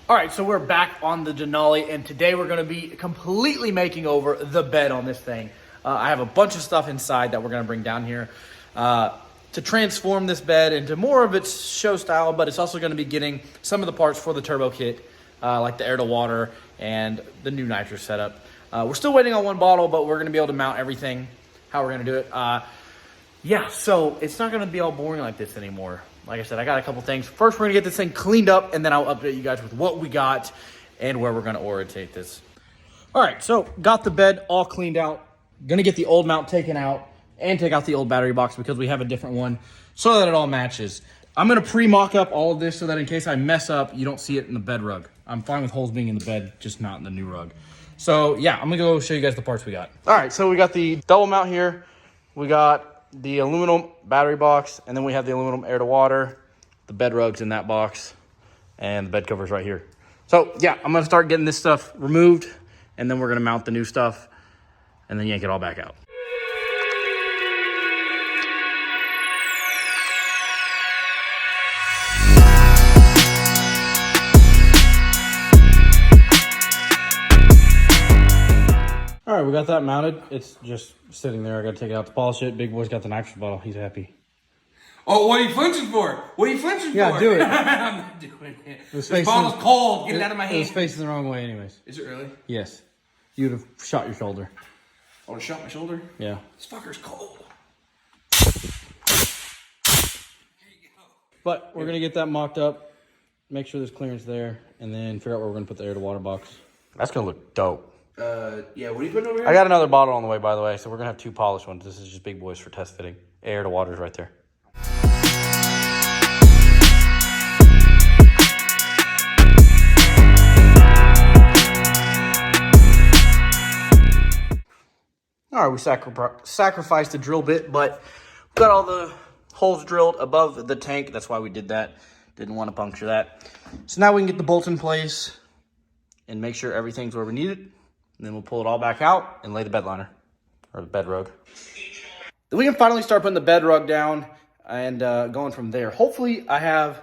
All right, so we're back on the Denali, and today we're going to be completely making over the bed on this thing. I have a bunch of stuff inside that we're going to bring down here to transform this bed into more of its show style, but it's also going to be getting some of the parts for the turbo kit, like the air to water and the new Nitrous setup. We're still waiting on one bottle, but we're going to be able to mount everything, how we're going to do it. Yeah, so it's not going to be all boring like this anymore. Like I said, I got a couple things. First, we're going to get this thing cleaned up, and then I'll update you guys with what we got and where we're going to orientate this. All right, so got the bed all cleaned out. Going to get the old mount taken out and take out the old battery box because we have a different one so that it all matches. I'm going to pre-mock up all of this so that in case I mess up, you don't see it in the bed rug. I'm fine with holes being in the bed, just not in the new rug. So, yeah, I'm going to go show you guys the parts we got. All right, so we got the double mount here. We got the aluminum battery box, and then we have the aluminum air to water, the bed rugs in that box, and the bed covers right here. So yeah, I'm gonna start getting this stuff removed, and then we're gonna mount the new stuff and then yank it all back out. All right, we got that mounted. It's just sitting there. I got to take it out to polish it. Big boy's got the nitrous bottle. He's happy. Oh, what are you flinching for? What are you flinching for? Yeah, do it. I'm not doing it. This bottle's cold. Get it out of my hand. It was facing the wrong way anyways. Is it really? Yes. You'd have shot your shoulder. I would have shot my shoulder? Yeah. This fucker's cold. Here you go. But we're going to get that mocked up, make sure there's clearance there, and then figure out where we're going to put the air to water box. That's going to look dope. Yeah, what are you putting over here? I got another bottle on the way, by the way, so we're going to have two polished ones. This is just big boys for test fitting. Air to water is right there. All right, we sacrificed the drill bit, but we got all the holes drilled above the tank. That's why we did that. Didn't want to puncture that. So now we can get the bolts in place and make sure everything's where we need it. And then we'll pull it all back out and lay the bed liner, or the bed rug. Then we can finally start putting the bed rug down and going from there. Hopefully I have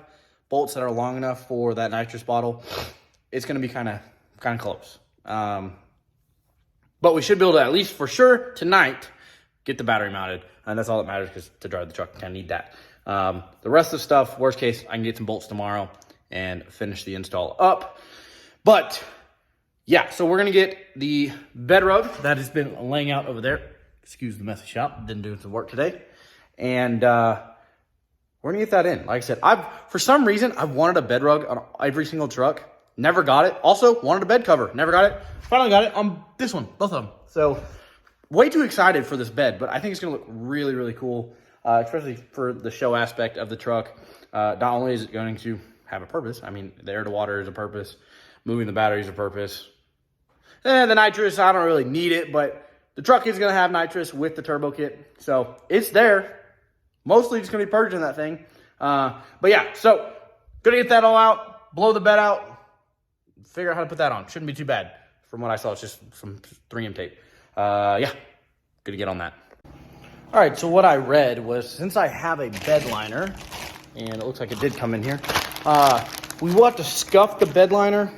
bolts that are long enough for that nitrous bottle. It's going to be kind of close. But we should be able to, at least for sure tonight, get the battery mounted. And that's all that matters because to drive the truck, I kind of need that. The rest of the stuff, worst case, I can get some bolts tomorrow and finish the install up. But yeah, so we're going to get the bed rug that has been laying out over there. Excuse the messy shop. Didn't do some work today. And we're going to get that in. Like I said, for some reason, I've wanted a bed rug on every single truck. Never got it. Also, wanted a bed cover. Never got it. Finally got it on this one. Both of them. So, way too excited for this bed. But I think it's going to look really, really cool. Especially for the show aspect of the truck. Not only is it going to have a purpose. I mean, the air to water is a purpose. Moving the battery is a purpose. The nitrous, I don't really need it, but the truck is going to have nitrous with the turbo kit. So it's there. Mostly just going to be purging that thing. But yeah, so going to get that all out, blow the bed out, figure out how to put that on. Shouldn't be too bad. From what I saw, it's just some 3M tape. Yeah, going to get on that. All right, so what I read was since I have a bed liner, and it looks like it did come in here, we will have to scuff the bed liner.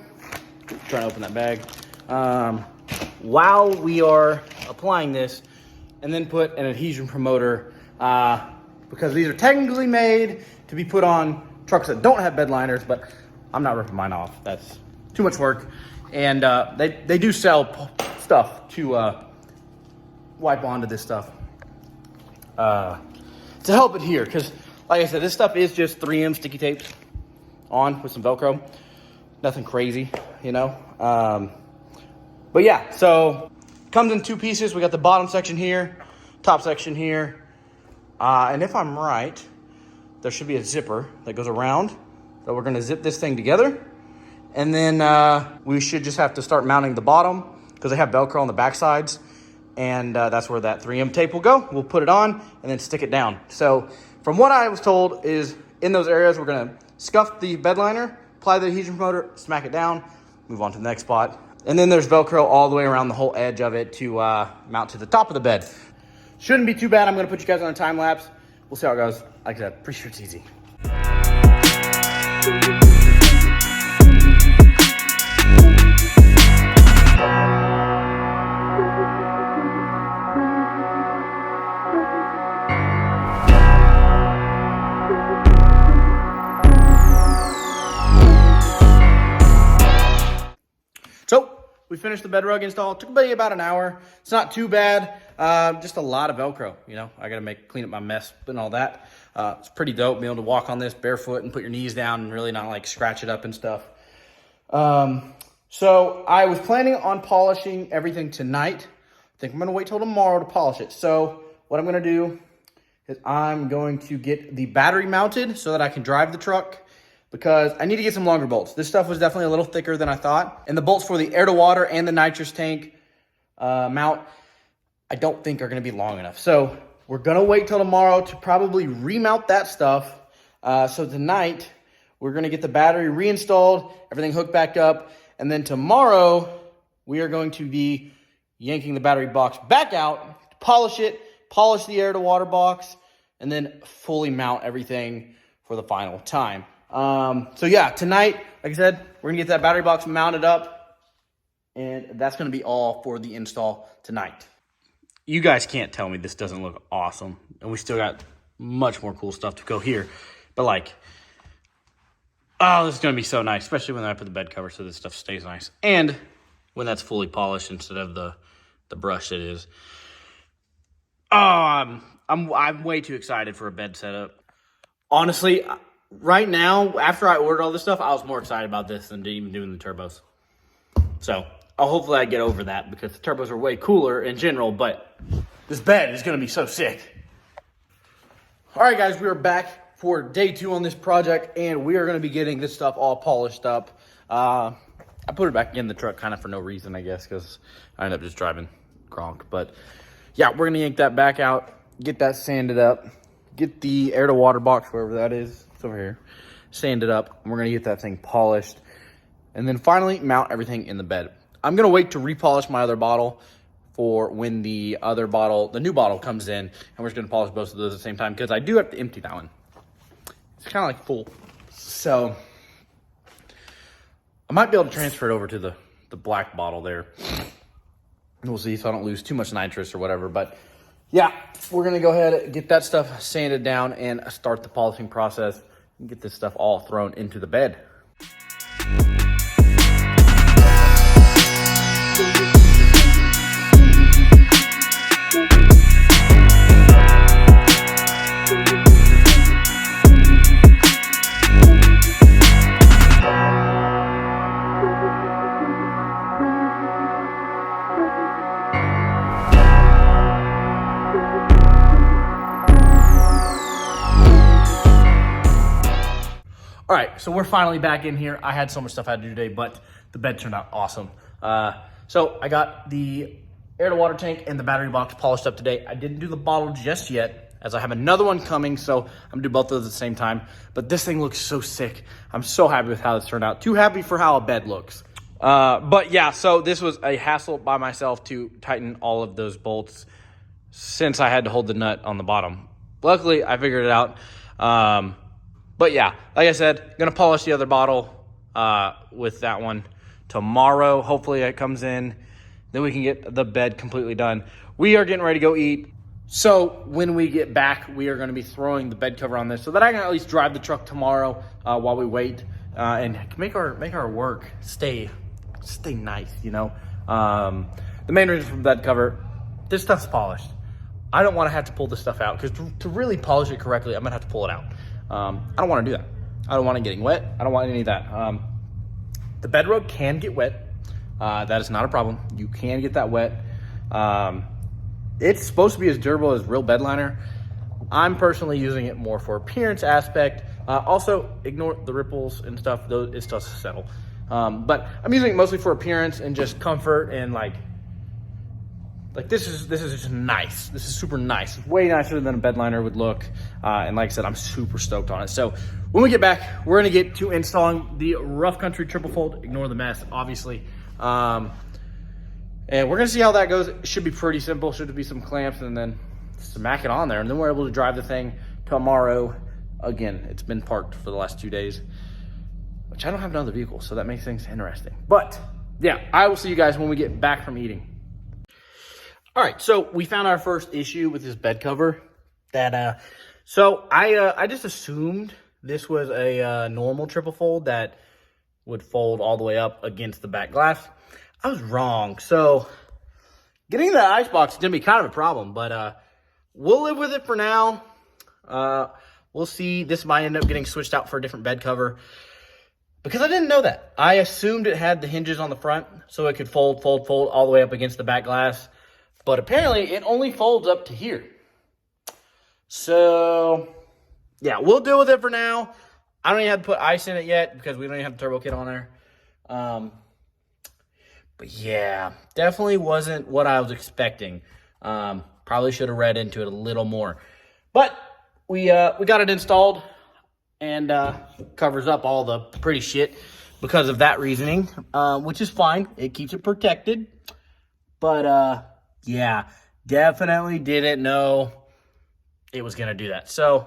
Trying to open that bag. While we are applying this, and then put an adhesion promoter because these are technically made to be put on trucks that don't have bed liners, but I'm not ripping mine off. That's too much work. And they do sell stuff to wipe onto this stuff to help adhere. Because like I said, this stuff is just 3M sticky tapes on with some Velcro. Nothing crazy, you know. But yeah, so comes in two pieces. We got the bottom section here, top section here. And if I'm right, there should be a zipper that goes around. So we're going to zip this thing together. And then we should just have to start mounting the bottom because they have Velcro on the back sides. And that's where that 3M tape will go. We'll put it on and then stick it down. So from what I was told is in those areas, we're going to scuff the bed liner, apply the adhesion promoter, smack it down, move on to the next spot. And then there's Velcro all the way around the whole edge of it to mount to the top of the bed. Shouldn't be too bad. I'm going to put you guys on a time lapse. We'll see how it goes. Like I said, pretty sure it's easy. we finished the bed rug install. It took maybe about an hour. It's not too bad. Just a lot of Velcro, you know. I got to clean up my mess and all that. It's pretty dope being able to walk on this barefoot and put your knees down and really not like scratch it up and stuff. So I was planning on polishing everything tonight. I think I'm going to wait till tomorrow to polish it. So what I'm going to do is I'm going to get the battery mounted so that I can drive the truck, because I need to get some longer bolts. This stuff was definitely a little thicker than I thought. And the bolts for the air to water and the nitrous tank mount, I don't think are gonna be long enough. So we're gonna wait till tomorrow to probably remount that stuff. So tonight, we're gonna get the battery reinstalled, everything hooked back up. And then tomorrow, we are going to be yanking the battery box back out, to polish it, polish the air to water box, and then fully mount everything for the final time. So yeah, tonight, like I said, we're gonna get that battery box mounted up, and that's gonna be all for the install tonight. You guys can't tell me this doesn't look awesome, and we still got much more cool stuff to go here. But like, oh, this is gonna be so nice, especially when I put the bed cover so this stuff stays nice, and when that's fully polished instead of the brush that is. Oh, I'm way too excited for a bed setup. Honestly, right now, after I ordered all this stuff, I was more excited about this than even doing the turbos. So, hopefully I get over that, because the turbos are way cooler in general, but this bed is going to be so sick. All right, guys, we are back for day 2 on this project, and we are going to be getting this stuff all polished up. I put it back in the truck kind of for no reason, I guess, because I ended up just driving Gronk. But, yeah, we're going to yank that back out, get that sanded up, get the air to water box, wherever that is. Over here, sand it up, and we're gonna get that thing polished, and then finally mount everything in the bed. I'm gonna wait to repolish my other bottle for when the new bottle comes in, and we're just gonna polish both of those at the same time, because I do have to empty that one. It's kind of like full, so I might be able to transfer it over to the black bottle there. We'll see, so I don't lose too much nitrous or whatever. But yeah, we're gonna go ahead and get that stuff sanded down and start the polishing process and get this stuff all thrown into the bed. All right, so we're finally back in here. I had so much stuff I had to do today, but the bed turned out awesome. So I got the air to water tank and the battery box polished up today. I didn't do the bottle just yet, as I have another one coming, so I'm gonna do both of those at the same time. But this thing looks so sick. I'm so happy with how this turned out. Too happy for how a bed looks. But yeah, so this was a hassle by myself to tighten all of those bolts, since I had to hold the nut on the bottom. Luckily, I figured it out. But yeah, like I said, gonna polish the other bottle with that one tomorrow. Hopefully it comes in. Then we can get the bed completely done. We are getting ready to go eat. So when we get back, we are gonna be throwing the bed cover on this so that I can at least drive the truck tomorrow while we wait and make our work stay nice, you know? The main reason for the bed cover, this stuff's polished. I don't wanna have to pull this stuff out, because to really polish it correctly, I'm gonna have to pull it out. I don't want to do that. I don't want it getting wet. I don't want any of that. The bed rug can get wet. That is not a problem. You can get that wet. It's supposed to be as durable as real bed liner. I'm personally using it more for appearance aspect. Also, ignore the ripples and stuff. Those, it does settle. But I'm using it mostly for appearance and just comfort, and like this is just nice. This is super nice. It's way nicer than a bed liner would look. And like I said, I'm super stoked on it. So when we get back, we're gonna get to installing the Rough Country triple fold. Ignore the mess, obviously. And we're gonna see how that goes. It should be pretty simple. Should be some clamps and then smack it on there. And then we're able to drive the thing tomorrow. Again, it's been parked for the last 2 days, which I don't have another vehicle, so that makes things interesting. But yeah, I will see you guys when we get back from eating. All right, so we found our first issue with this bed cover. So I just assumed this was a normal triple fold that would fold all the way up against the back glass. I was wrong. So getting the icebox is going to be kind of a problem, but we'll live with it for now. We'll see. This might end up getting switched out for a different bed cover because I didn't know that. I assumed it had the hinges on the front so it could fold all the way up against the back glass. But apparently it only folds up to here. So, yeah, we'll deal with it for now. I don't even have to put ice in it yet because we don't even have the turbo kit on there. But yeah, definitely wasn't what I was expecting. Probably should have read into it a little more. But we got it installed and covers up all the pretty shit because of that reasoning, which is fine. It keeps it protected. But yeah, definitely didn't know it was going to do that. So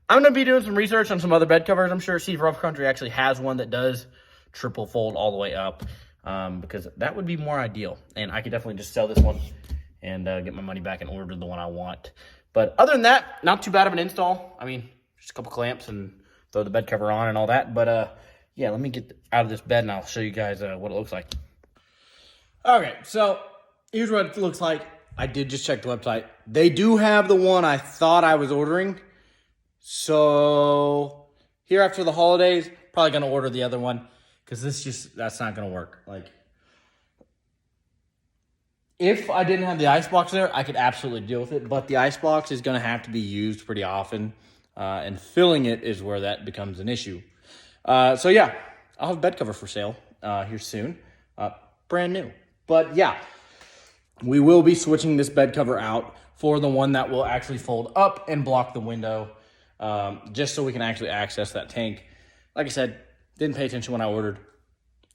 I'm going to be doing some research on some other bed covers. I'm sure Steve Rough Country actually has one that does triple fold all the way up, because that would be more ideal. And I could definitely just sell this one and get my money back and order the one I want. But other than that, not too bad of an install. I mean, just a couple clamps and throw the bed cover on and all that. But yeah, let me get out of this bed and I'll show you guys what it looks like. Okay, so here's what it looks like. I did just check the website. They do have the one I thought I was ordering. So here after the holidays, probably going to order the other one because that's not going to work. Like, if I didn't have the icebox there, I could absolutely deal with it. But the icebox is going to have to be used pretty often. And filling it is where that becomes an issue. So yeah, I'll have a bed cover for sale here soon. Brand new. But yeah, we will be switching this bed cover out for the one that will actually fold up and block the window, just so we can actually access that tank. Like I said, didn't pay attention when I ordered.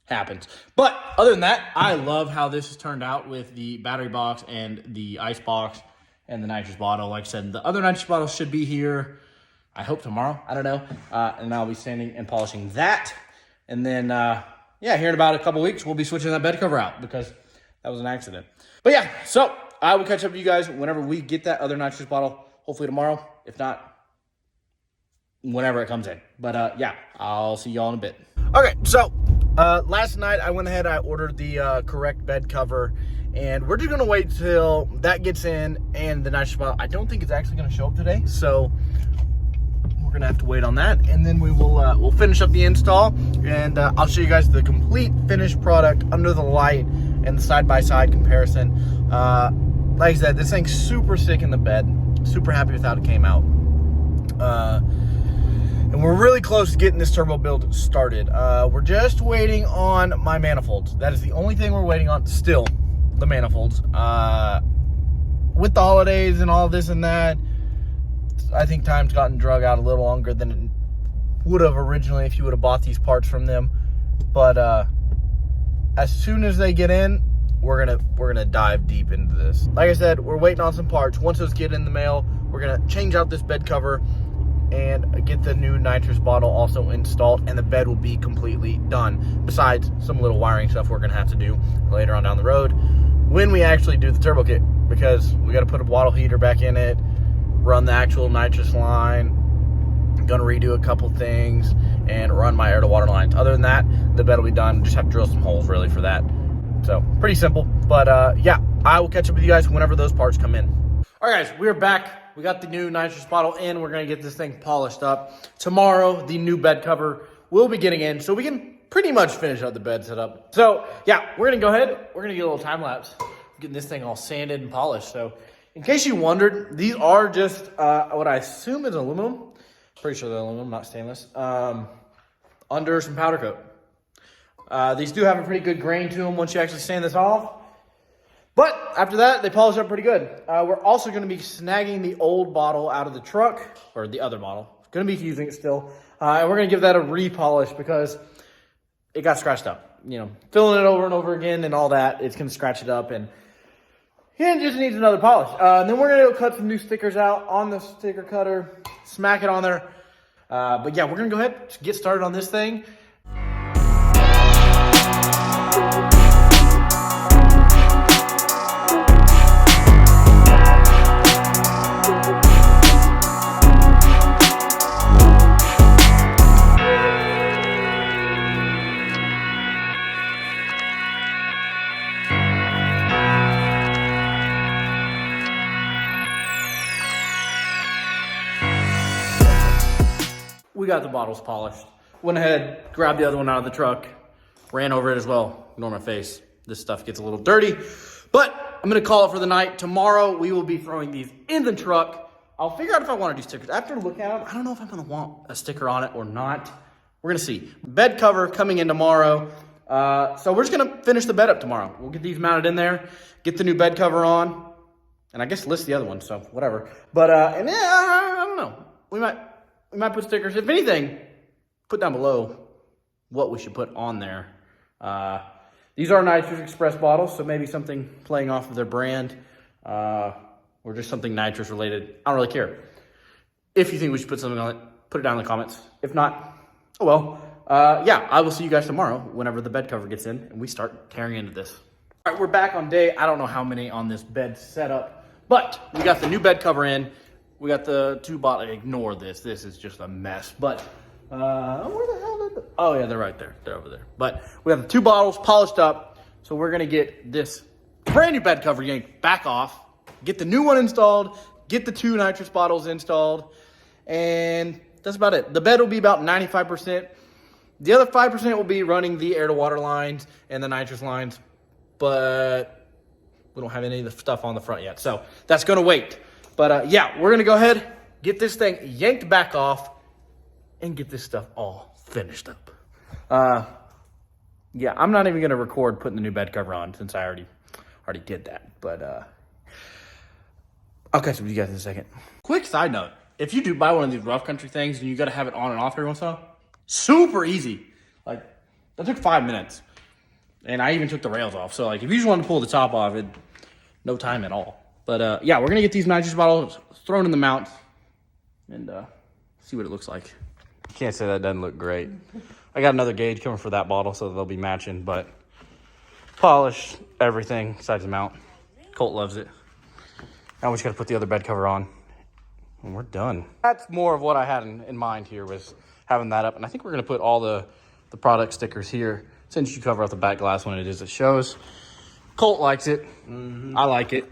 Happens. But other than that, I love how this has turned out with the battery box and the ice box and the nitrous bottle. Like I said, the other nitrous bottle should be here, I hope tomorrow. I don't know. And I'll be sanding and polishing that. And then, yeah, here in about a couple weeks, we'll be switching that bed cover out because that was an accident. But yeah, so I will catch up with you guys whenever we get that other nitrous bottle. Hopefully tomorrow. If not, whenever it comes in. But yeah, I'll see y'all in a bit. Okay, so last night I went ahead, I ordered the correct bed cover, and we're just gonna wait till that gets in and the nitrous bottle. I don't think it's actually gonna show up today, so we're gonna have to wait on that, and then we will we'll finish up the install, and I'll show you guys the complete finished product under the light and the side-by-side comparison. Like I said, this thing's super sick in the bed. Super happy with how it came out. And we're really close to getting this turbo build started. We're just waiting on my manifolds. That is the only thing we're waiting on still, the manifolds. With the holidays and all this and that, I think time's gotten drug out a little longer than it would have originally if you would have bought these parts from them. But as soon as they get in, we're gonna dive deep into this. Like I said, we're waiting on some parts. Once those get in the mail, we're gonna change out this bed cover and get the new nitrous bottle also installed, and the bed will be completely done, besides some little wiring stuff we're gonna have to do later on down the road when we actually do the turbo kit, because we got to put a water heater back in it, run the actual nitrous line, gonna redo a couple things, and run my air to water lines. Other than that, the bed will be done. Just have to drill some holes really for that. So pretty simple. But yeah, I will catch up with you guys whenever those parts come in. All right, guys, we're back. We got the new nitrous bottle in. We're gonna get this thing polished up. Tomorrow, the new bed cover will be getting in, so we can pretty much finish up the bed setup. So yeah, we're gonna go ahead. We're gonna get a little time lapse, getting this thing all sanded and polished. So in case you wondered, these are just what I assume is aluminum. Pretty sure they're aluminum, not stainless. Under some powder coat. These do have a pretty good grain to them once you actually sand this off. But after that, they polish up pretty good. We're also going to be snagging the old bottle out of the truck, or the other bottle. Going to be using it still. And we're going to give that a repolish because it got scratched up. You know, filling it over and over again and all that, it's going to scratch it up, and it just needs another polish. And then we're going to go cut some new stickers out on the sticker cutter, smack it on there. But yeah, we're going to go ahead, get started on this thing. we got the bottles polished. Went ahead, grabbed the other one out of the truck, ran over it as well. Ignore my face. This stuff gets a little dirty, but I'm gonna call it for the night. Tomorrow, we will be throwing these in the truck. I'll figure out if I want to do stickers. After looking at them, I don't know if I'm gonna want a sticker on it or not. We're gonna see. Bed cover coming in tomorrow. So we're just gonna finish the bed up tomorrow. We'll get these mounted in there, get the new bed cover on, and I guess list the other one, so whatever. But, and yeah, I don't know. We might put stickers. If anything, put down below what we should put on there. These are Nitrous Express bottles, so maybe something playing off of their brand, or just something Nitrous related. I don't really care. If you think we should put something on it, put it down in the comments. If not, oh well. Yeah, I will see you guys tomorrow whenever the bed cover gets in and we start tearing into this. All right, we're back on day, I don't know how many on this bed setup, but we got the new bed cover in. We got the two bottles. Ignore this. This is just a mess. But where the hell did oh yeah, they're right there. They're over there. But we have the two bottles polished up. So we're gonna get this brand new bed cover yanked back off, get the new one installed, get the two Nitrous bottles installed, and that's about it. The bed will be about 95%. The other 5% will be running the air to water lines and the Nitrous lines, but we don't have any of the stuff on the front yet. So that's gonna wait. But yeah, we're gonna go ahead, get this thing yanked back off, and get this stuff all finished up. Yeah, I'm not even gonna record putting the new bed cover on since I already did that. But I'll catch up with you guys in a second. Quick side note: if you do buy one of these rough country things and you gotta have it on and off every once in a while, super easy. Like that took 5 minutes, and I even took the rails off. So like, if you just want to pull the top off, it no time at all. But yeah, we're gonna get these Nitrous bottles thrown in the mount and see what it looks like. Can't say that doesn't look great. I got another gauge coming for that bottle, so they'll be matching. But polished everything besides the mount. Colt loves it. Now we just gotta put the other bed cover on, and we're done. That's more of what I had in mind here, was having that up. And I think we're gonna put all the product stickers here, since you cover up the back glass when it is. It shows. Colt likes it. I like it.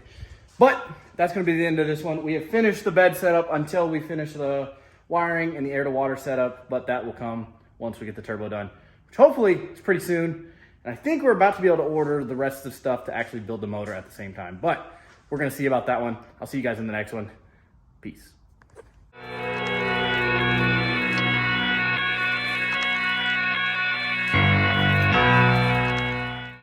But that's going to be the end of this one. We have finished the bed setup until we finish the wiring and the air to water setup, but that will come once we get the turbo done, which hopefully is pretty soon. And I think we're about to be able to order the rest of the stuff to actually build the motor at the same time, but we're going to see about that one. I'll see you guys in the next one. Peace.